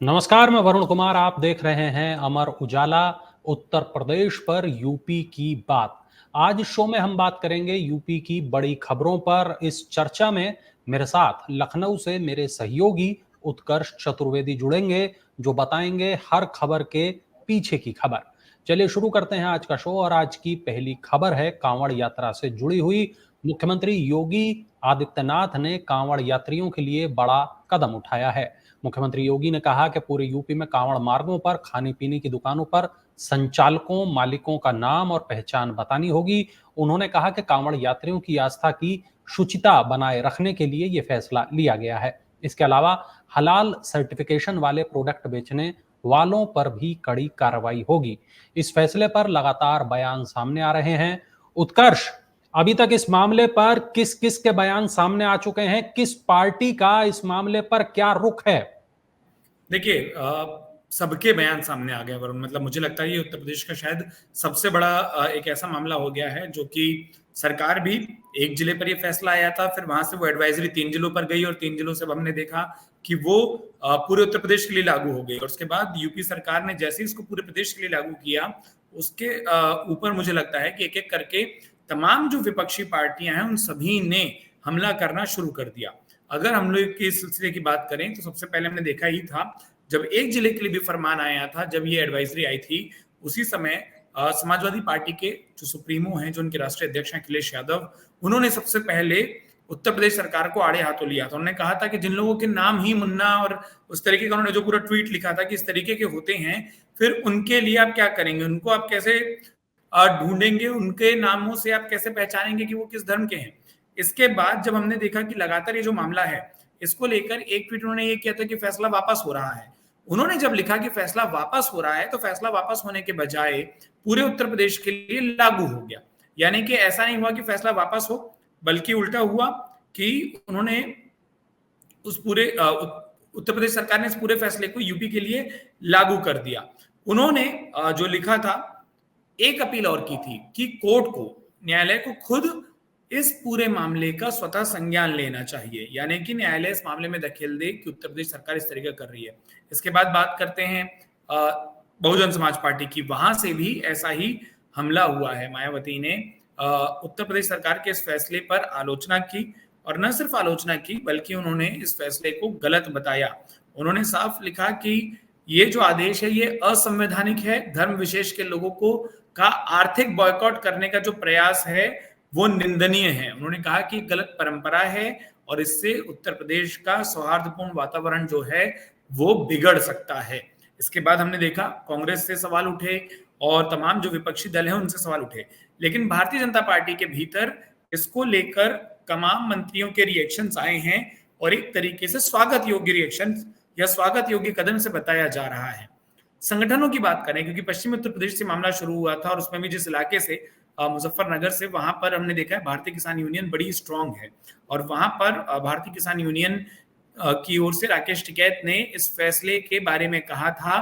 नमस्कार, मैं वरुण कुमार। आप देख रहे हैं अमर उजाला। उत्तर प्रदेश पर यूपी की बात। आज इस शो में हम बात करेंगे यूपी की बड़ी खबरों पर। इस चर्चा में मेरे साथ लखनऊ से मेरे सहयोगी उत्कर्ष चतुर्वेदी जुड़ेंगे, जो बताएंगे हर खबर के पीछे की खबर। चलिए शुरू करते हैं आज का शो। और आज की पहली खबर है कांवड़ यात्रा से जुड़ी हुई। मुख्यमंत्री योगी आदित्यनाथ ने कांवड़ यात्रियों के लिए बड़ा कदम उठाया है। मुख्यमंत्री योगी ने कहा कि पूरे यूपी में कांवड़ मार्गों पर खाने पीने की दुकानों पर संचालकों मालिकों का नाम और पहचान बतानी होगी। उन्होंने कहा कि कांवड़ यात्रियों की आस्था की शुचिता बनाए रखने के लिए यह फैसला लिया गया है। इसके अलावा हलाल सर्टिफिकेशन वाले प्रोडक्ट बेचने वालों पर भी कड़ी कार्रवाई होगी। इस फैसले पर लगातार बयान सामने आ रहे हैं। उत्कर्ष, अभी तक इस मामले पर किस किस के बयान सामने आ चुके हैं? किस पार्टी का इस मामले पर क्या रुख है? देखिए, सबके बयान सामने आ गए वरुण। मतलब मुझे लगता है ये उत्तर प्रदेश का शायद सबसे बड़ा एक ऐसा मामला हो गया है जो कि सरकार भी एक जिले पर ये फैसला आया था, फिर वहां से वो एडवाइजरी 3 जिलों पर गई और 3 जिलों से हमने देखा कि वो पूरे उत्तर प्रदेश के लिए लागू हो गई। और उसके बाद यूपी सरकार ने जैसे ही इसको पूरे प्रदेश के लिए लागू किया, उसके ऊपर मुझे लगता है कि एक एक करके तमाम जो विपक्षी पार्टियां हैं उन सभी ने हमला करना शुरू कर दिया। अगर हम लोग के सिलसिले की बात करें तो सबसे पहले हमने देखा ही था जब एक जिले के लिए भी फरमान आया था, जब ये एडवाइजरी आई थी, उसी समय समाजवादी पार्टी के जो सुप्रीमो हैं, जो उनके राष्ट्रीय अध्यक्ष हैं अखिलेश यादव, उन्होंने सबसे पहले उत्तर प्रदेश सरकार को आड़े हाथों लिया था। उन्होंने कहा था कि जिन लोगों के नाम ही मुन्ना और उस तरीके का, उन्होंने जो पूरा ट्वीट लिखा था कि इस तरीके के होते हैं, फिर उनके लिए आप क्या करेंगे, उनको आप कैसे ढूंढेंगे, उनके नामों से आप कैसे पहचानेंगे कि वो किस धर्म के हैं। इसके बाद जब हमने देखा कि लगातार ये जो मामला है, इसको लेकर एक ट्वीट उन्होंने ये किया था कि फैसला वापस हो रहा है। उन्होंने जब लिखा कि फैसला वापस हो रहा है, तो फैसला वापस होने के बजाय पूरे उत्तर प्रदेश के लिए लागू हो गया। यानी कि ऐसा नहीं हुआ कि फैसला वापस हो, बल्कि उल्टा हुआ कि उन्होंने उस पूरे उत्तर प्रदेश सरकार ने इस पूरे फैसले को यूपी के लिए लागू कर दिया। उन्होंने जो लिखा था, एक अपील और की थी कि कोर्ट को, न्यायालय को खुद इस पूरे मामले का स्वतः संज्ञान लेना चाहिए, यानी कि न्यायालय इस मामले में दखल दे कि उत्तर प्रदेश सरकार इस तरीके कर रही है। इसके बाद बात करते हैं बहुजन समाज पार्टी की। वहां से भी ऐसा ही हमला हुआ है। मायावती ने उत्तर प्रदेश सरकार के इस फैसले पर आलोचना की, और न सिर्फ आलोचना की बल्कि उन्होंने इस फैसले को गलत बताया। उन्होंने साफ लिखा कि ये जो आदेश है ये असंवैधानिक है, धर्म विशेष के लोगों को का आर्थिक बॉयकॉट करने का जो प्रयास है वो निंदनीय है। उन्होंने कहा कि गलत परंपरा है और इससे उत्तर प्रदेश का सौहार्दपूर्ण वातावरण जो है वो बिगड़ सकता है। इसके बाद हमने देखा कांग्रेस से सवाल उठे और तमाम जो विपक्षी दल हैं उनसे सवाल उठे, लेकिन भारतीय जनता पार्टी के भीतर इसको लेकर तमाम मंत्रियों के रिएक्शंस आए हैं और एक तरीके से स्वागत योग्य रिएक्शन या स्वागत योग्य कदम से बताया जा रहा है। संगठनों की बात करें, क्योंकि पश्चिमी उत्तर प्रदेश से मामला शुरू हुआ था और उसमें भी जिस इलाके से, मुजफ्फरनगर से, वहां पर हमने देखा है भारतीय किसान यूनियन बड़ी स्ट्रांग है। और वहां पर भारतीय किसान यूनियन की ओर से राकेश टिकैत ने इस फैसले के बारे में कहा था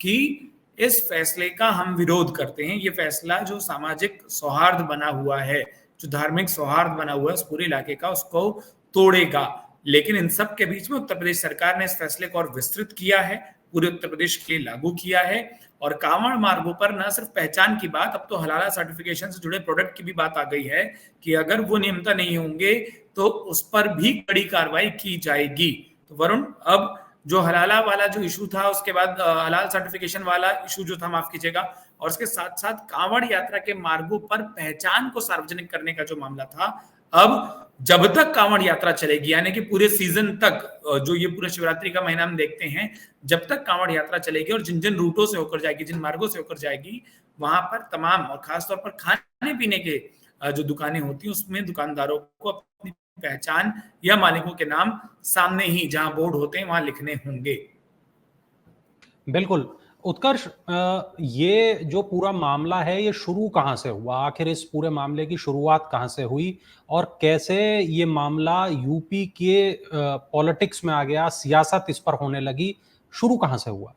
कि इस फैसले का हम विरोध करते हैं। ये फैसला जो सामाजिक सौहार्द बना हुआ है, जो धार्मिक सौहार्द बना हुआ है उस पूरे इलाके का, उसको तोड़ेगा। लेकिन इन सब के बीच में उत्तर प्रदेश सरकार ने इस फैसले को और विस्तृत किया है, पूरे उत्तर प्रदेश के लिए लागू किया है। और कांवड़ मार्गों पर न सिर्फ पहचान की बात, अब तो हलाला सर्टिफिकेशन से जुड़े प्रोडक्ट की भी बात आ गई है कि अगर वो नियमता नहीं होंगे तो उस पर भी कड़ी कार्रवाई की जाएगी। तो वरुण, अब जो हलाला वाला जो इशू था, उसके बाद हलाल सर्टिफिकेशन वाला इशू जो था, माफ कीजिएगा, और उसके साथ साथ कांवड़ यात्रा के मार्गों पर पहचान को सार्वजनिक करने का जो मामला था, अब जब तक कांवड़ यात्रा चलेगी, यानी कि पूरे सीजन तक, जो ये पूरे शिवरात्रि का महीना हम देखते हैं, जब तक कांवड़ यात्रा चलेगी और जिन जिन रूटों से होकर जाएगी, जिन मार्गों से होकर जाएगी, वहां पर तमाम और खासतौर पर खाने पीने के जो दुकानें होती हैं उसमें दुकानदारों को अपनी पहचान या मालिकों के नाम सामने ही जहां बोर्ड होते हैं वहां लिखने होंगे। बिल्कुल। उत्कर्ष, ये जो पूरा मामला है ये शुरू कहाँ से हुआ? आखिर इस पूरे मामले की शुरुआत कहाँ से हुई और कैसे ये मामला यूपी के पॉलिटिक्स में आ गया, सियासत इस पर होने लगी? शुरू कहाँ से हुआ?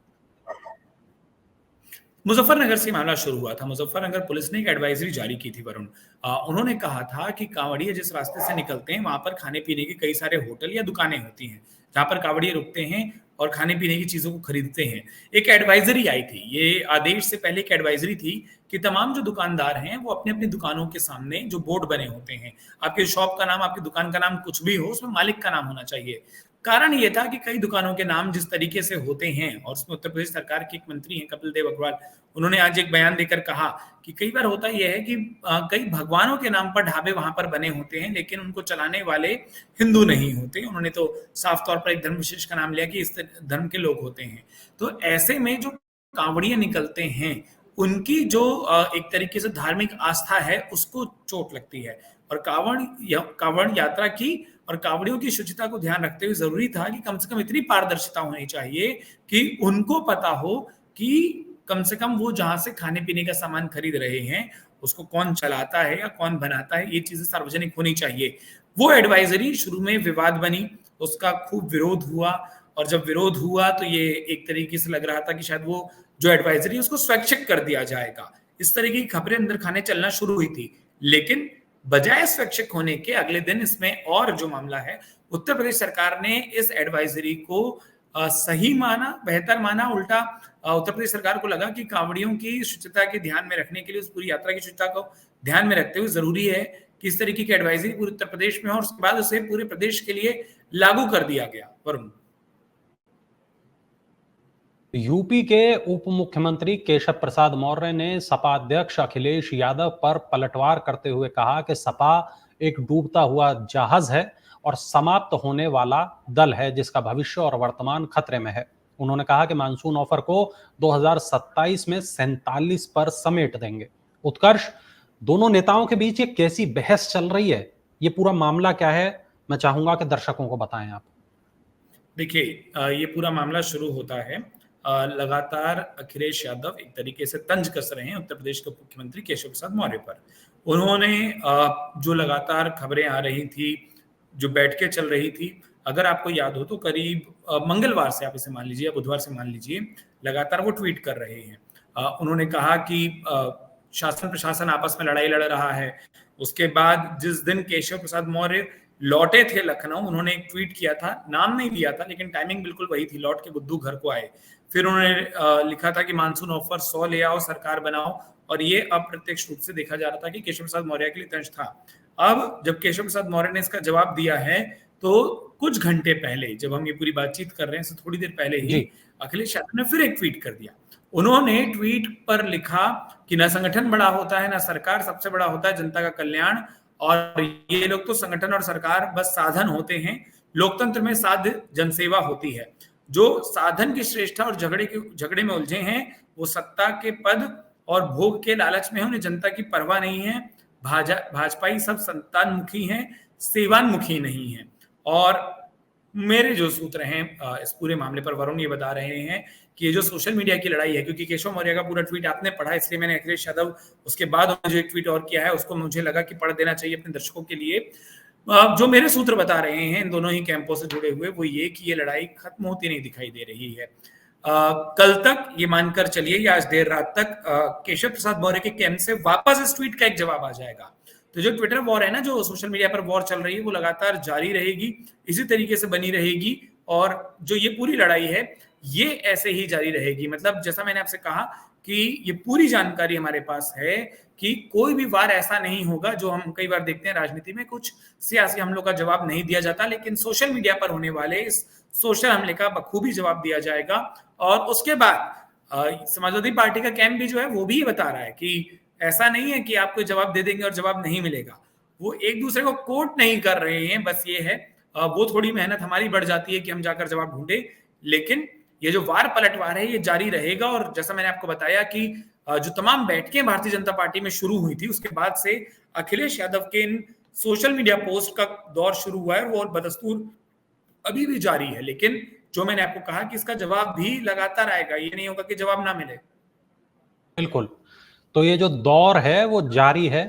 मुजफ्फरनगर से मामला शुरू हुआ था। मुजफ्फरनगर पुलिस ने एक एडवाइजरी जारी की थी वरुण। उन्होंने कहा था कि कांवड़िए जिस रास्ते से निकलते हैं वहां पर खाने पीने के कई सारे होटल या दुकानें होती हैं, जहां पर कांवड़िए रुकते हैं। और खाने पीने की चीजों को खरीदते हैं। एक एडवाइजरी आई थी, ये आदेश से पहले एक एडवाइजरी थी कि तमाम जो दुकानदार हैं वो अपनी अपनी दुकानों के सामने जो बोर्ड बने होते हैं, आपके शॉप का नाम, आपकी दुकान का नाम कुछ भी हो, उसमें मालिक का नाम होना चाहिए। कारण ये था कि कई दुकानों के नाम जिस तरीके से होते हैं, और उसमें उत्तर प्रदेश सरकार के एक मंत्री हैं कपिल देव अग्रवाल, उन्होंने आज एक बयान देकर कहा कि कई बार होता यह है कि कई भगवानों के नाम पर ढाबे वहां पर बने होते हैं, लेकिन उनको चलाने वाले हिंदू नहीं होते। उन्होंने तो साफ तौर पर एक धर्म विशेष का नाम लिया कि इस धर्म के लोग होते हैं। तो ऐसे में जो कांवड़िए निकलते हैं, उनकी जो एक तरीके से धार्मिक आस्था है उसको चोट लगती है। और कांवड़ यात्रा की और कांवड़ियों की शुचिता को ध्यान रखते हुए जरूरी था कि कम से कम इतनी पारदर्शिता होनी चाहिए कि उनको पता हो कि कम से कम वो जहां से खाने पीने का सामान खरीद रहे हैं उसको कौन चलाता है या कौन बनाता है, ये चीजें सार्वजनिक होनी चाहिए। वो एडवाइजरी शुरू में विवाद बनी, उसका खूब विरोध हुआ, और जब विरोध हुआ तो ये एक तरीके से लग रहा था कि शायद वो जो एडवाइजरी उसको स्वैच्छिक कर दिया जाएगा। इस तरह की खबरें अंदर खाने चलना शुरू हुई थी, लेकिन बजाय स्वैच्छिक होने के अगले दिन इसमें और जो मामला है, उत्तर प्रदेश सरकार ने इस एडवाइजरी को सही माना, बेहतर माना। उल्टा उत्तर प्रदेश सरकार को लगा कि कांवड़ियों की शुचिता के ध्यान में रखने के लिए, उस पूरी यात्रा की शुचिता को ध्यान में रखते हुए जरूरी है कि इस तरीके की एडवाइजरी पूरे उत्तर प्रदेश में हो, और उसके बाद उसे पूरे प्रदेश के लिए लागू कर दिया गया। वरुण, यूपी के उप मुख्यमंत्री केशव प्रसाद मौर्य ने सपा अध्यक्ष अखिलेश यादव पर पलटवार करते हुए कहा कि सपा एक डूबता हुआ जहाज है और समाप्त होने वाला दल है जिसका भविष्य और वर्तमान खतरे में है। उन्होंने कहा कि मानसून ऑफर को 2027 में 47 पर समेट देंगे। उत्कर्ष, दोनों नेताओं के बीच ये कैसी बहस चल रही है, ये पूरा मामला क्या है, मैं चाहूंगा कि दर्शकों को बताएं आप। देखिए, ये पूरा मामला शुरू होता है, लगातार अखिलेश यादव एक तरीके से तंज कस रहे हैं उत्तर प्रदेश के मुख्यमंत्री केशव प्रसाद मौर्य पर। उन्होंने जो लगातार खबरें आ रही थी, जो बैठकें चल रही थी, अगर आपको याद हो तो करीब मंगलवार से, आप इसे मान लीजिए, बुधवार से मान लीजिए, लगातार वो ट्वीट कर रहे हैं। उन्होंने कहा कि शासन प्रशासन आपस में लड़ाई लड़ रहा है। उसके बाद जिस दिन केशव प्रसाद मौर्य लौटे थे लखनऊ, उन्होंने एक ट्वीट किया था, नाम नहीं लिया था लेकिन टाइमिंग बिल्कुल वही थी, लौट के बुद्धू घर को आए। फिर उन्होंने लिखा था कि मानसून ऑफर 100 ले आओ, सरकार बनाओ, और ये अप्रत्यक्ष रूप से देखा जा रहा था कि केशव प्रसाद मौर्य के लिए तंज था। अब जब केशव प्रसाद मौर्य ने इसका जवाब दिया है, तो कुछ घंटे पहले, जब हम ये पूरी बातचीत कर रहे हैं, तो थोड़ी देर पहले ही अखिलेश यादव ने फिर एक ट्वीट कर दिया। उन्होंने ट्वीट पर लिखा कि ना संगठन बड़ा होता है, ना सरकार, सबसे बड़ा होता है जनता का कल्याण, और ये लोग तो संगठन और सरकार बस साधन होते हैं, लोकतंत्र में साध्य जनसेवा होती है। जो साधन की श्रेष्ठता और झगड़े में उलझे हैं, वो सत्ता के पद और भोग के लालच में है, उन्हें जनता की परवाह नहीं है। भाजपाई सब संतानमुखी हैं, सेवान्मुखी नहीं है। और मेरे जो सूत्र हैं इस पूरे मामले पर, वरुण, ये बता रहे हैं कि ये जो सोशल मीडिया की लड़ाई है, क्योंकि केशव मौर्य का पूरा ट्वीट आपने पढ़ा, इसलिए मैंने अखिलेश यादव उसके बाद जो एक ट्वीट और किया है उसको मुझे लगा कि पढ़ देना चाहिए अपने दर्शकों के लिए। जो मेरे सूत्र बता रहे हैं इन दोनों ही कैंपों से जुड़े हुए, वो ये कि ये लड़ाई खत्म होती नहीं दिखाई दे रही है। कल तक ये मानकर चलिए या आज देर रात तक केशव प्रसाद मौर्य के कैंप से वापस इस ट्वीट का एक जवाब आ जाएगा। तो जो ट्विटर वॉर है ना, जो सोशल मीडिया पर वॉर चल रही है, वो लगातार जारी रहेगी, इसी तरीके से बनी रहेगी, और जो ये पूरी लड़ाई है ये ऐसे ही जारी रहेगी। मतलब जैसा मैंने आपसे कहा कि ये पूरी जानकारी हमारे पास है कि कोई भी वार ऐसा नहीं होगा, जो हम कई बार देखते हैं राजनीति में, कुछ सियासी हमलों का जवाब नहीं दिया जाता, लेकिन सोशल मीडिया पर होने वाले इस सोशल हमले का बखूबी जवाब दिया जाएगा। और उसके बाद समाजवादी पार्टी का कैंप भी जो है वो भी बता रहा है कि ऐसा नहीं है कि आपको जवाब दे देंगे और जवाब नहीं मिलेगा। वो एक दूसरे को कोट नहीं कर रहे हैं, बस ये है वो थोड़ी मेहनत हमारी बढ़ जाती है कि हम जाकर जवाब ढूंढे, लेकिन ये जो वार पलटवार है ये जारी रहेगा। और जैसा मैंने आपको बताया कि जो तमाम बैठकें भारतीय जनता पार्टी में शुरू हुई थी, उसके बाद से अखिलेश यादव के इन सोशल मीडिया पोस्ट का दौर शुरू हुआ है, वो बदस्तूर अभी भी जारी है। लेकिन जो मैंने आपको कहा कि इसका जवाब भी लगातार आएगा, ये नहीं होगा कि जवाब ना मिले। बिल्कुल, तो ये जो दौर है वो जारी है।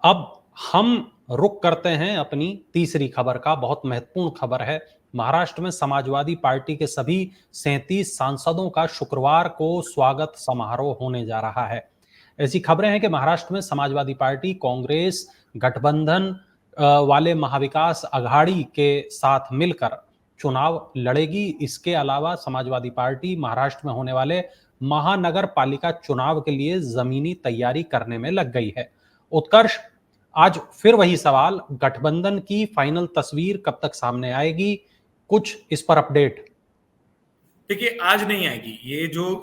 अब हम रुख करते हैं अपनी तीसरी खबर का। बहुत महत्वपूर्ण खबर है। महाराष्ट्र में समाजवादी पार्टी के सभी 37 सांसदों का शुक्रवार को स्वागत समारोह होने जा रहा है। ऐसी खबरें हैं कि महाराष्ट्र में समाजवादी पार्टी कांग्रेस गठबंधन वाले महाविकास अघाड़ी के साथ मिलकर चुनाव लड़ेगी। इसके अलावा समाजवादी पार्टी महाराष्ट्र में होने वाले महानगर पालिका चुनाव के लिए जमीनी तैयारी करने में लग गई है। उत्कर्ष, आज फिर वही सवाल, गठबंधन की फाइनल तस्वीर कब तक सामने आएगी? कुछ इस पर अपडेट। देखिए, आज नहीं आएगी। ये जो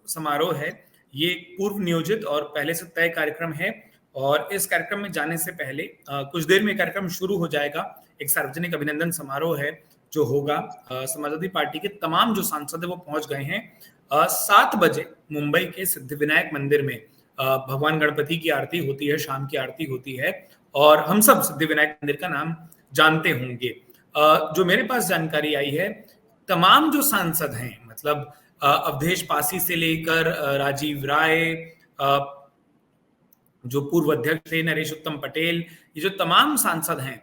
समारोह है, ये पूर्व नियोजित और पहले से तय कार्यक्रम है और इस कार्यक्रम में जाने से पहले कुछ देर में कार्यक्रम शुरू हो जाएगा। एक सार्वजनिक अभिनंदन समारोह है जो होगा। समाजवादी पार्टी के तमाम जो सांसद है वो पहुंच गए हैं। 7 बजे मुंबई के सिद्धिविनायक मंदिर में भगवान गणपति की आरती होती है, शाम की आरती होती है और हम सब सिद्धिविनायक मंदिर का नाम जानते होंगे। जो मेरे पास जानकारी आई है, तमाम जो सांसद हैं, मतलब अवधेश पासी से लेकर राजीव राय, जो पूर्व अध्यक्ष थे नरेश उत्तम पटेल, ये जो तमाम सांसद हैं,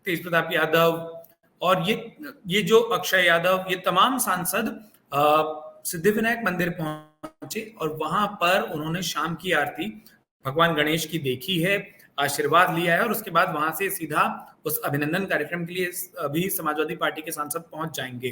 तेज प्रताप यादव और ये जो अक्षय यादव, ये तमाम सांसद सिद्धिविनायक मंदिर पहुंचे और वहां पर उन्होंने शाम की आरती भगवान गणेश की देखी है, आशीर्वाद लिया है और उसके बाद वहां से सीधा उस अभिनंदन कार्यक्रम के लिए अभी समाजवादी पार्टी के सांसद पहुंच जाएंगे।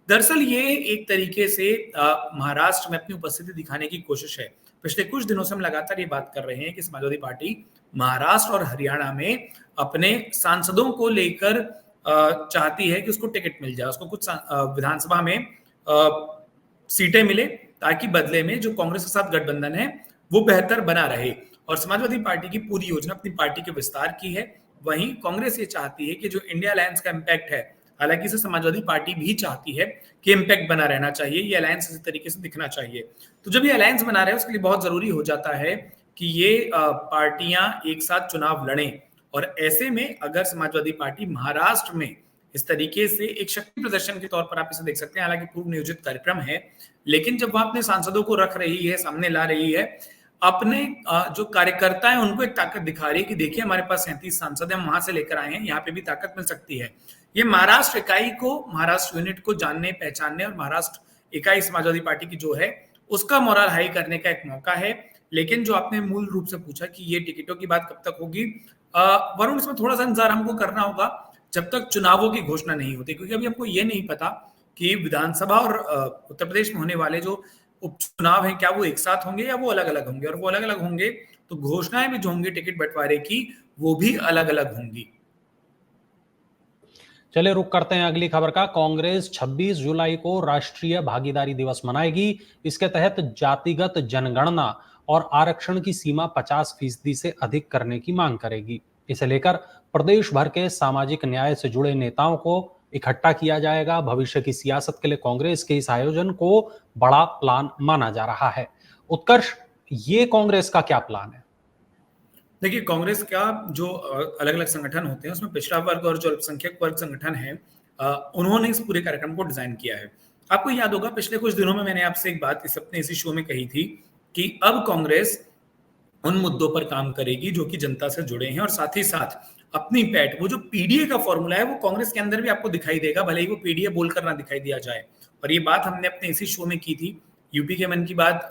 दरअसल ये एक तरीके से महाराष्ट्र में अपनी उपस्थिति दिखाने की कोशिश है। पिछले कुछ दिनों से हम लगातार ये बात कर रहे हैं कि समाजवादी पार्टी महाराष्ट्र और हरियाणा में अपने सांसदों को लेकर चाहती है कि उसको टिकट मिल जाए, उसको कुछ विधानसभा में सीटें मिले ताकि बदले में जो कांग्रेस के साथ गठबंधन है वो बेहतर बना रहे। और समाजवादी पार्टी की पूरी योजना अपनी पार्टी के विस्तार की है। वहीं कांग्रेस ये चाहती है कि जो इंडिया अलायंस का इम्पैक्ट है, हालांकि इसे समाजवादी पार्टी भी चाहती है कि इम्पैक्ट बना रहना चाहिए, ये अलायंस इसी तरीके से दिखना चाहिए। तो जब ये अलायंस बना रहे हैं उसके लिए बहुत जरूरी हो जाता है कि ये पार्टियां एक साथ चुनाव लड़ें। और ऐसे में अगर समाजवादी पार्टी महाराष्ट्र में इस तरीके से एक शक्ति प्रदर्शन के तौर पर आप इसे देख सकते हैं, हालांकि पूर्व नियोजित कार्यक्रम है, लेकिन जब वह अपने सांसदों को रख रही है, सामने ला रही है, अपने जो कार्यकर्ता है उनको एक ताकत दिखा रही है कि देखिए हमारे पास 37 सांसद हैं, हम वहां से लेकर आए हैं, यहाँ पे भी ताकत मिल सकती है। ये महाराष्ट्र इकाई को, महाराष्ट्र यूनिट को जानने पहचानने और महाराष्ट्र इकाई समाजवादी पार्टी की जो है उसका मोरल हाई करने का एक मौका है। लेकिन जो आपने मूल रूप से पूछा कि ये टिकटों की बात कब तक होगी, वरुण, इसमें थोड़ा सा इंतजार हमको करना होगा जब तक चुनावों की घोषणा नहीं होती, क्योंकि अभी हमको ये नहीं पता कि विधानसभा और उत्तर प्रदेश में होने वाले जो उपचुनाव हैं क्या वो एक साथ होंगे या वो अलग अलग होंगे, और वो अलग अलग होंगे तो घोषणाएं भी जो होंगी टिकट बंटवारे की वो भी अलग अलग होंगी। चलिए रुक करते हैं अगली खबर का। कांग्रेस 26 जुलाई को राष्ट्रीय भागीदारी दिवस मनाएगी। इसके तहत जातिगत जनगणना और आरक्षण की सीमा 50% से अधिक करने की मांग करेगी। इसे लेकर प्रदेश भर के सामाजिक न्याय से जुड़े नेताओं को इकट्ठा किया जाएगा। भविष्य की सियासत के लिए कांग्रेस के इस आयोजन को बड़ा प्लान माना जा रहा है। उत्कर्ष, ये कांग्रेस का क्या प्लान है? देखिए, कांग्रेस का जो अलग अलग संगठन होते हैं उसमें पिछड़ा वर्ग और जो अल्पसंख्यक वर्ग संगठन है, उन्होंने इस पूरे कार्यक्रम को डिजाइन किया है। आपको याद होगा पिछले कुछ दिनों में मैंने आपसे एक बात अपने इसी शो में कही थी कि अब कांग्रेस उन मुद्दों पर काम करेगी जो कि जनता से जुड़े हैं और साथ ही साथ अपनी पैठ, वो जो पीडीए का फॉर्मूला है वो कांग्रेस के अंदर भी आपको दिखाई देगा, भले ही वो पीडीए बोलकर ना दिखाई दिया जाए। और ये बात हमने अपने इसी शो में की थी। यूपी के मन की बात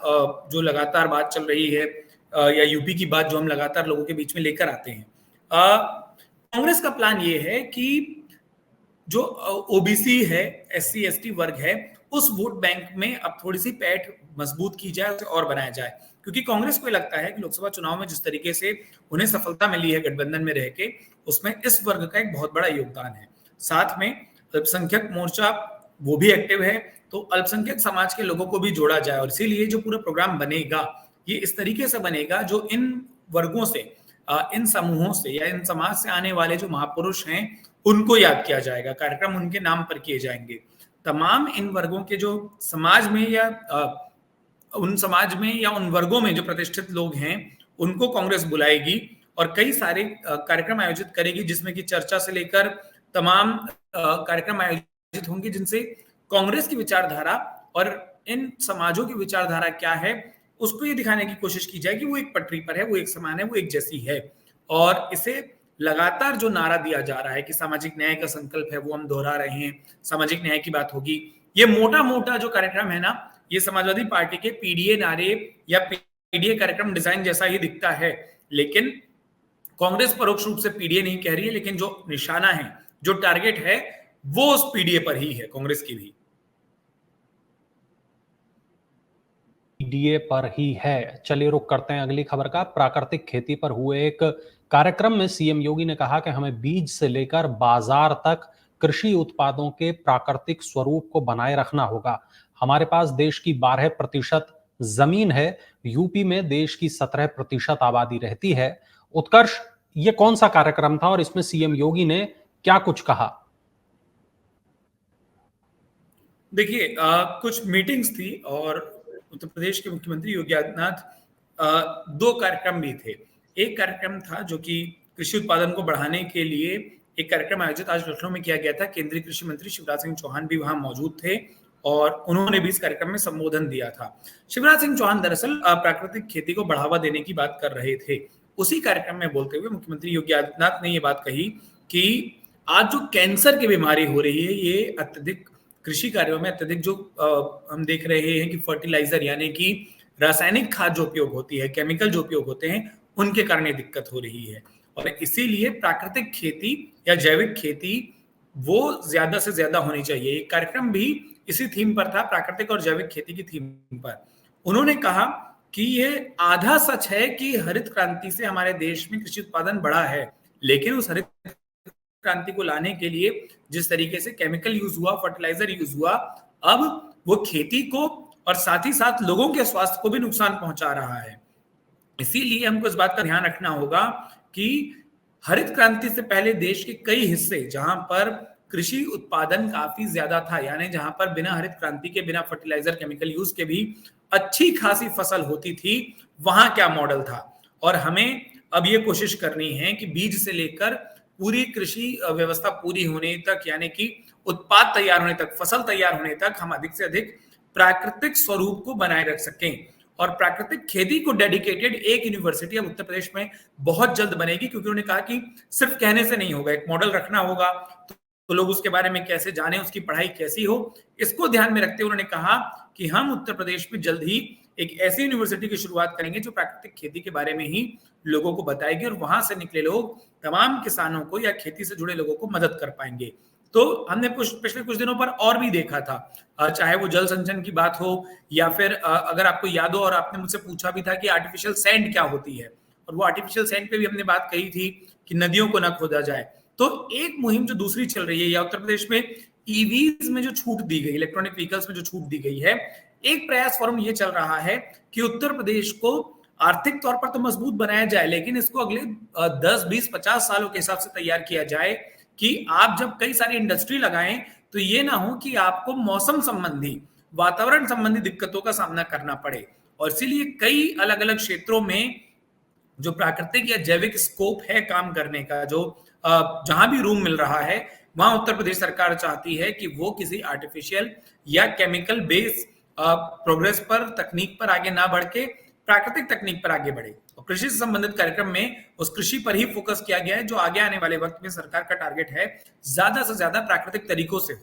जो लगातार बात चल रही है, या यूपी की बात जो हम लगातार लोगों के बीच में लेकर आते हैं, कांग्रेस का प्लान ये है कि जो ओबीसी है, एससी एसटी वर्ग है, उस वोट बैंक में अब थोड़ी सी पैठ मजबूत की जाए, उसे और बनाया जाए। क्योंकि कांग्रेस को लगता है कि लोकसभा चुनाव में जिस तरीके से उन्हें सफलता मिली है गठबंधन में रह के, उसमें इस वर्ग का एक बहुत बड़ा योगदान है। साथ में अल्पसंख्यक मोर्चा वो भी एक्टिव है, तो अल्पसंख्यक समाज के लोगों को भी जोड़ा जाए। और इसीलिए जो पूरा प्रोग्राम बनेगा ये इस तरीके से बनेगा जो इन वर्गों से, इन समूहों से या इन समाज से आने वाले जो महापुरुष हैं उनको याद किया जाएगा। कार्यक्रम उनके नाम पर किए जाएंगे। तमाम इन वर्गों के जो समाज में या उन समाज में या उन वर्गों में जो प्रतिष्ठित लोग हैं उनको कांग्रेस बुलाएगी और कई सारे कार्यक्रम आयोजित करेगी, जिसमें कि चर्चा से लेकर तमाम कार्यक्रम आयोजित होंगे जिनसे कांग्रेस की विचारधारा और इन समाजों की विचारधारा क्या है उसको ये दिखाने की कोशिश की जाए कि वो एक पटरी पर है, वो एक समान है, वो एक जैसी है। और इसे लगातार जो नारा दिया जा रहा है कि सामाजिक न्याय का संकल्प है वो हम दोहरा रहे हैं, सामाजिक न्याय की बात होगी। ये मोटा मोटा जो कार्यक्रम है ना, ये समाजवादी पार्टी के पीडीए नारे या पीडीए कार्यक्रम डिजाइन जैसा ही दिखता है, लेकिन कांग्रेस परोक्ष रूप से पीडीए नहीं कह रही है, लेकिन जो निशाना है, जो टारगेट है, वो उस पीडीए पर ही है, कांग्रेस की भी। डीए पर ही है। चलिए रुक करते हैं अगली खबर का। प्राकृतिक खेती पर हुए एक कार्यक्रम में सीएम योगी ने कहा कि हमें बीज से लेकर बाजार तक कृषि उत्पादों के प्राकृतिक स्वरूप को बनाए रखना होगा। हमारे पास देश की 12% जमीन है, यूपी में देश की 17% आबादी रहती है। उत्कर्ष, ये कौन सा कार्यक्रम था और इसमें सीएम योगी ने क्या कुछ कहा? देखिए, कुछ मीटिंग्स थी और उत्तर प्रदेश के मुख्यमंत्री योगी आदित्यनाथ, दो कार्यक्रम भी थे। एक कार्यक्रम था जो कि कृषि उत्पादन को बढ़ाने के लिए एक कार्यक्रम आयोजित आज लखनऊ में किया गया था। केंद्रीय कृषि मंत्री शिवराज सिंह चौहान भी वहां मौजूद थे और उन्होंने भी इस कार्यक्रम में संबोधन दिया था। शिवराज सिंह चौहान दरअसल प्राकृतिक खेती को बढ़ावा देने की बात कर रहे थे। उसी कार्यक्रम में बोलते हुए मुख्यमंत्री योगी आदित्यनाथ ने ये बात कही कि आज जो कैंसर की बीमारी हो रही है, ये अत्यधिक कृषि कार्यों में अत्यधिक जो हम देख रहे हैं कि फर्टिलाइजर यानी कि रासायनिक खाद जो उपयोग होती है, केमिकल जो उपयोग होते हैं, उनके कारण ये दिक्कत हो रही है। और इसीलिए प्राकृतिक खेती या जैविक खेती वो ज्यादा से ज्यादा होनी चाहिए। एक कार्यक्रम भी इसी थीम पर था, प्राकृतिक और जैविक खेती की थीम पर। उन्होंने कहा कि ये आधा सच है कि हरित क्रांति से हमारे देश में कृषि उत्पादन बढ़ा है, लेकिन उस हरित क्रांति को लाने के लिए जिस तरीके से केमिकल यूज हुआ, फर्टिलाइजर यूज हुआ, अब वो खेती को और साथ ही साथ लोगों के स्वास्थ्य को भी नुकसान पहुंचा रहा है। इसीलिए हमको इस बात का ध्यान रखना होगा कि हरित क्रांति से पहले देश के कई हिस्से जहां पर कृषि उत्पादन काफी ज्यादा था, यानी जहां पर बिना हरित क्रांति के, बिना फर्टिलाइजर केमिकल यूज के भी अच्छी खासी फसल होती थी, वहां क्या मॉडल था। और हमें अब ये कोशिश करनी है कि बीज से लेकर पूरी कृषि व्यवस्था पूरी होने तक, यानी कि उत्पाद तैयार होने तक, फसल तैयार होने तक हम अधिक से अधिक प्राकृतिक स्वरूप को बनाए रख सकें। और प्राकृतिक खेती को डेडिकेटेड एक यूनिवर्सिटी अब उत्तर प्रदेश में बहुत जल्द बनेगी, क्योंकि उन्होंने कहा कि सिर्फ कहने से नहीं होगा, एक मॉडल रखना होगा तो लोग उसके बारे में कैसे जाने, उसकी पढ़ाई कैसी हो। इसको ध्यान में रखते हुए उन्होंने कहा कि हम उत्तर प्रदेश में जल्द ही एक ऐसी यूनिवर्सिटी की शुरुआत करेंगे जो प्राकृतिक खेती के बारे में ही लोगों को बताएगी और वहां से निकले लोग तमाम किसानों को या खेती से जुड़े लोगों को मदद कर पाएंगे। तो हमने पिछले कुछ दिनों पर और भी देखा था, चाहे वो जल संचयन की बात हो या फिर अगर आपको याद हो और आपने मुझसे पूछा भी था कि आर्टिफिशियल सैंड क्या होती है, और वो आर्टिफिशियल सैंड पे भी हमने बात कही थी कि नदियों को न खोदा जाए। तो एक मुहिम जो दूसरी चल रही है, या उत्तर प्रदेश में ईवीज में जो छूट दी गई, इलेक्ट्रॉनिक व्हीकल्स में जो छूट दी गई है, एक प्रयास फॉर्म ये चल रहा है कि उत्तर प्रदेश को आर्थिक तौर पर तो मजबूत बनाया जाए, लेकिन इसको अगले 10, 20, 50 सालों के हिसाब से तैयार किया जाए कि आप जब कई सारी इंडस्ट्री लगाएं तो ये ना हो कि आपको मौसम संबंधी, वातावरण संबंधी दिक्कतों का सामना करना पड़े। और इसीलिए कई अलग अलग क्षेत्रों में जो प्राकृतिक या जैविक स्कोप है काम करने का, जो जहां भी रूम मिल रहा है, वहां उत्तर प्रदेश सरकार चाहती है कि वो किसी आर्टिफिशियल या केमिकल बेस्ड प्रोग्रेस पर, तकनीक पर आगे ना बढ़ के प्राकृतिक तकनीक पर आगे बढ़े। और कृषि से संबंधित कार्यक्रम में उस कृषि पर ही फोकस किया गया है जो आगे आने वाले वक्त में सरकार का टारगेट है ज्यादा से ज्यादा प्राकृतिक तरीकों से।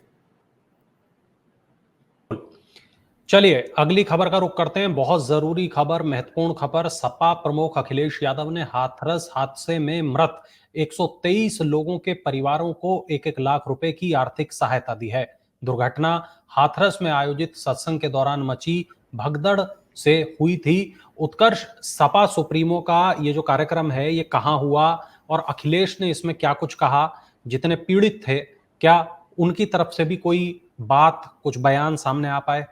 चलिए अगली खबर का रुख करते हैं। बहुत जरूरी खबर, महत्वपूर्ण खबर। सपा प्रमुख अखिलेश यादव ने हाथरस हादसे में मृत 123 लोगों के परिवारों को 1-1 लाख रुपए की आर्थिक सहायता दी है। दुर्घटना हाथरस में आयोजित सत्संग के दौरान मची भगदड़ से हुई थी। उत्कर्ष, सपा सुप्रीमो का ये जो कार्यक्रम है ये कहाँ हुआ और अखिलेश ने इसमें क्या कुछ कहा? जितने पीड़ित थे, क्या उनकी तरफ से भी कोई बात, कुछ बयान सामने आ पाए?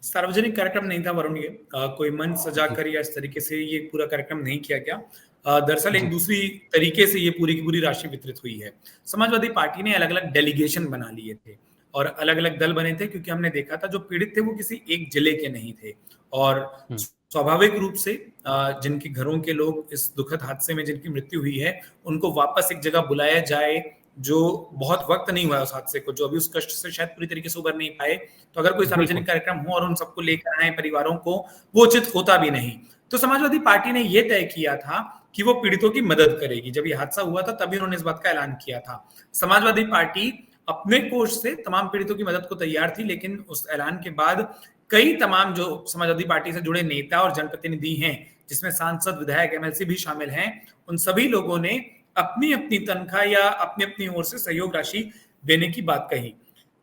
सार्वजनिक कार्यक्रम नहीं था वरुण, ये कोई मंच सजाकर या इस तरीके से ये पूरा कार्यक्रम नहीं किया गया। दरअसल एक दूसरी तरीके से ये पूरी की पूरी राशि वितरित हुई है। समाजवादी पार्टी ने अलग अलग डेलीगेशन बना लिए थे और अलग अलग दल बने थे, क्योंकि हमने देखा था जो पीड़ित थे वो किसी एक जिले के नहीं थे। और स्वाभाविक रूप से जिनके घरों के लोग इस दुखद हादसे में जिनकी मृत्यु हुई है, उनको वापस एक जगह बुलाया जाए, जो बहुत वक्त नहीं हुआ उस हादसे को, जो अभी उस कष्ट से शायद पूरी तरीके से उबर नहीं पाए। तो अगर कोई सार्वजनिक कार्यक्रम हो और उन सबको लेकर आए परिवारों को, वो उचित होता भी नहीं। तो समाजवादी पार्टी ने यह तय किया था कि वो पीड़ितों की मदद करेगी। जब ये हादसा हुआ था तभी उन्होंने इस बात का ऐलान किया था। समाजवादी पार्टी अपने कोष से तमाम पीड़ितों की मदद को तैयार थी, लेकिन उस ऐलान के बाद कई तमाम जो समाजवादी पार्टी से जुड़े नेता और जनप्रतिनिधि हैं, जिसमें सांसद, विधायक, एमएलसी भी शामिल हैं, उन सभी लोगों ने अपनी अपनी तनख्वाह या अपनी अपनी ओर से सहयोग राशि देने की बात कही।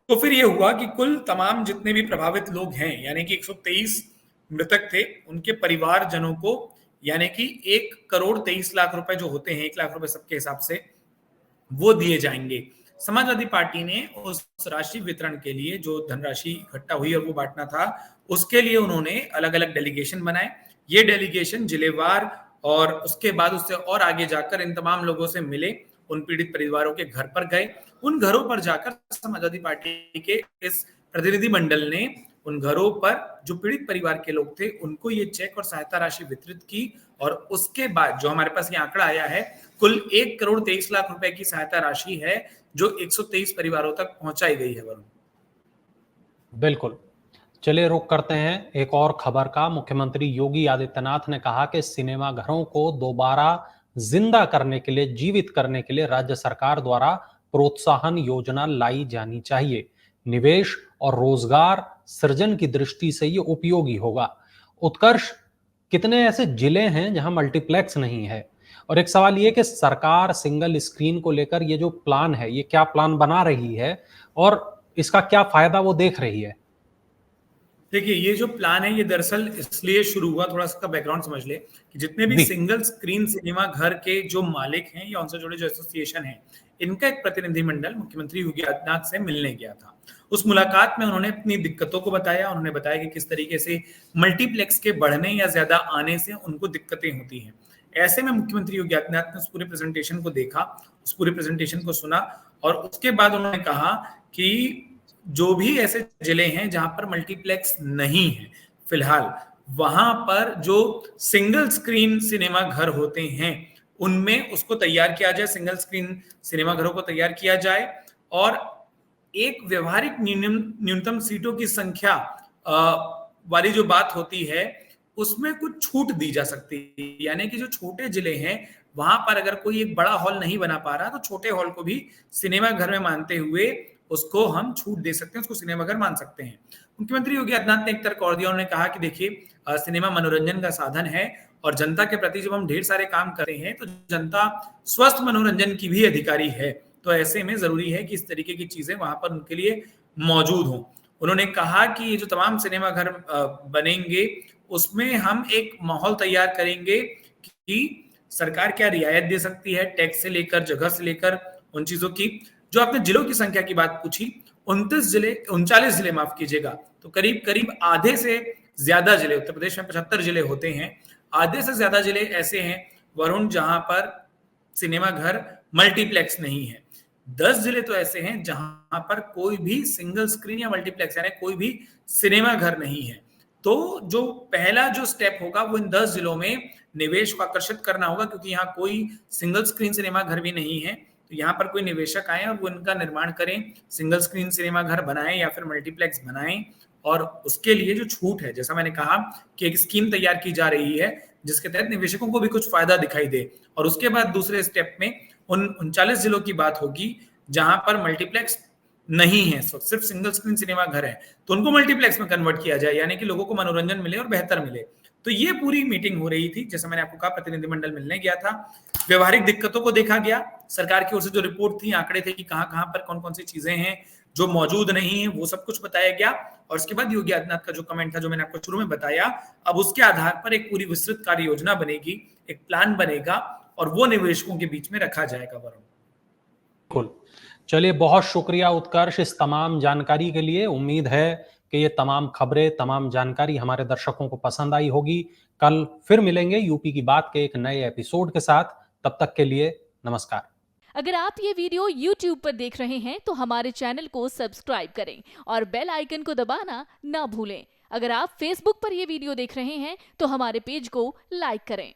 तो फिर ये हुआ कि कुल तमाम जितने भी प्रभावित लोग हैं, यानी कि 123 मृतक थे, उनके परिवारजनों को यानी कि 1,23,00,000 रुपए जो होते हैं, 1 लाख रुपए सबके हिसाब से, वो दिए जाएंगे। समाजवादी पार्टी ने उस राशि वितरण के लिए जो धनराशि इकट्ठा हुई और वो बांटना था, उसके लिए उन्होंने अलग अलग डेलीगेशन बनाए। ये डेलीगेशन जिलेवार और उसके बाद उससे और आगे जाकर इन तमाम लोगों से मिले, उन पीड़ित परिवारों के घर पर गए। उन घरों पर जाकर समाजवादी पार्टी के इस प्रतिनिधि मंडल ने उन घरों पर जो पीड़ित परिवार के लोग थे उनको ये चेक और सहायता राशि वितरित की। और उसके बाद जो हमारे पास ये आंकड़ा आया है, कुल 1,23,00,000 रुपए की सहायता राशि है जो 123 परिवारों तक पहुंचाई गई है। वरुण, बिल्कुल। चलिए रुक करते हैं एक और खबर का। मुख्यमंत्री योगी आदित्यनाथ ने कहा कि सिनेमा घरों को दोबारा जिंदा करने के लिए, जीवित करने के लिए राज्य सरकार द्वारा प्रोत्साहन योजना लाई जानी चाहिए। निवेश और रोजगार सृजन की दृष्टि से ये उपयोगी होगा। उत्कर्ष, कितने ऐसे जिले हैं जहां मल्टीप्लेक्स नहीं है? और एक सवाल ये कि सरकार सिंगल स्क्रीन को लेकर ये जो प्लान है, ये क्या प्लान बना रही है और इसका क्या फायदा वो देख रही है? देखिए, ये जो प्लान है ये दरअसल इसलिए शुरू हुआ, थोड़ा सा बैकग्राउंड समझ ले, कि जितने भी जी। सिंगल स्क्रीन सिनेमा घर के जो मालिक हैं या उनसे जुड़े जो एसोसिएशन हैं, इनका एक प्रतिनिधि मंडल मुख्यमंत्री योगी आदित्यनाथ से मिलने गया था। उस मुलाकात में उन्होंने अपनी दिक्कतों को बताया। उन्होंने बताया कि किस तरीके से मल्टीप्लेक्स के बढ़ने या ज्यादा आने से उनको दिक्कतें होती हैं। ऐसे में मुख्यमंत्री योगी आदित्यनाथ ने उस पूरे प्रेजेंटेशन को देखा, उस पूरे प्रेजेंटेशन को सुना और उसके बाद उन्होंने कहा कि जो भी ऐसे जिले हैं जहां पर मल्टीप्लेक्स नहीं है फिलहाल, वहां पर जो सिंगल स्क्रीन सिनेमा घर होते हैं उनमें उसको तैयार किया जाए, सिंगल स्क्रीन सिनेमा घरों को तैयार किया जाए और एक व्यवहारिक न्यूनतम सीटों की संख्या वाली जो बात होती है उसमें कुछ छूट दी जा सकती है। यानी कि जो छोटे जिले हैं वहां पर अगर कोई एक बड़ा हॉल नहीं बना पा रहा तो छोटे हॉल को भी सिनेमा घर में मानते हुए उसको हम छूट दे सकते हैं, उसको सिनेमा घर मान सकते हैं। मुख्यमंत्री योगी आदित्यनाथ ने एक तर्क और दिया। उन्होंने कहा कि देखिए, सिनेमा मनोरंजन का साधन है और जनता के प्रति जब हम ढेर सारे काम करते हैं तो जनता स्वस्थ मनोरंजन की भी अधिकारी है। तो ऐसे में जरूरी है कि इस तरीके की चीजें वहां पर उनके लिए मौजूद हों। उन्होंने कहा कि ये जो तमाम सिनेमा घर बनेंगे उसमें हम एक माहौल तैयार करेंगे कि सरकार क्या रियायत दे सकती है, टैक्स से लेकर, जगह से लेकर, उन चीजों की। जो आपने जिलों की संख्या की बात पूछी, 39 जिले माफ कीजिएगा, तो करीब करीब आधे से ज्यादा जिले, उत्तर प्रदेश में 75 जिले होते हैं, आधे से ज्यादा जिले ऐसे हैं वरुण जहां पर सिनेमा घर मल्टीप्लेक्स नहीं है। 10 जिले तो ऐसे हैं जहां पर कोई भी सिंगल स्क्रीन या मल्टीप्लेक्स यानी कोई भी सिनेमा घर नहीं है। तो जो पहला जो स्टेप होगा वो इन 10 जिलों में निवेश को आकर्षित करना होगा, क्योंकि यहाँ कोई सिंगल स्क्रीन सिनेमा घर भी नहीं है। तो यहाँ पर कोई निवेशक आए और वो इनका निर्माण करें, सिंगल स्क्रीन सिनेमा घर बनाएं या फिर मल्टीप्लेक्स बनाएं। और उसके लिए जो छूट है, जैसा मैंने कहा कि एक स्कीम तैयार की जा रही है जिसके तहत निवेशकों को भी कुछ फायदा दिखाई दे। और उसके बाद दूसरे स्टेप में उन 39 जिलों की बात होगी जहां पर मल्टीप्लेक्स नहीं है, सिर्फ सिंगल स्क्रीन सिनेमा घर है, तो उनको मल्टीप्लेक्स में कन्वर्ट किया जाए, यानी कि लोगों को मनोरंजन मिले और बेहतर मिले। तो ये पूरी मीटिंग हो रही थी, जैसा मैंने आपको कहा, प्रतिनिधिमंडल मिलने गया था, व्यवहारिक दिक्कतों को देखा गया, सरकार की ओर से जो रिपोर्ट थी, आंकड़े थे कि कहां कहां पर कौन कौन सी चीजें हैं जो मौजूद नहीं है, वो सब कुछ बताया गया। और उसके बाद योगी आदित्यनाथ का जो कमेंट था, जो मैंने आपको शुरू में बताया, अब उसके आधार पर एक पूरी विस्तृत कार्य योजना बनेगी, एक प्लान बनेगा और वो निवेशकों के बीच में रखा जाएगा। वरुण, बिल्कुल। चलिए, बहुत शुक्रिया उत्कर्ष इस तमाम जानकारी के लिए। उम्मीद है कि ये तमाम खबरें, तमाम जानकारी हमारे दर्शकों को पसंद आई होगी। कल फिर मिलेंगे यूपी की बात के एक नए एपिसोड के साथ। तब तक के लिए नमस्कार। अगर आप ये वीडियो YouTube पर देख रहे हैं तो हमारे चैनल को सब्सक्राइब करें और बेल आइकन को दबाना ना भूलें। अगर आप Facebook पर ये वीडियो देख रहे हैं तो हमारे पेज को लाइक करें।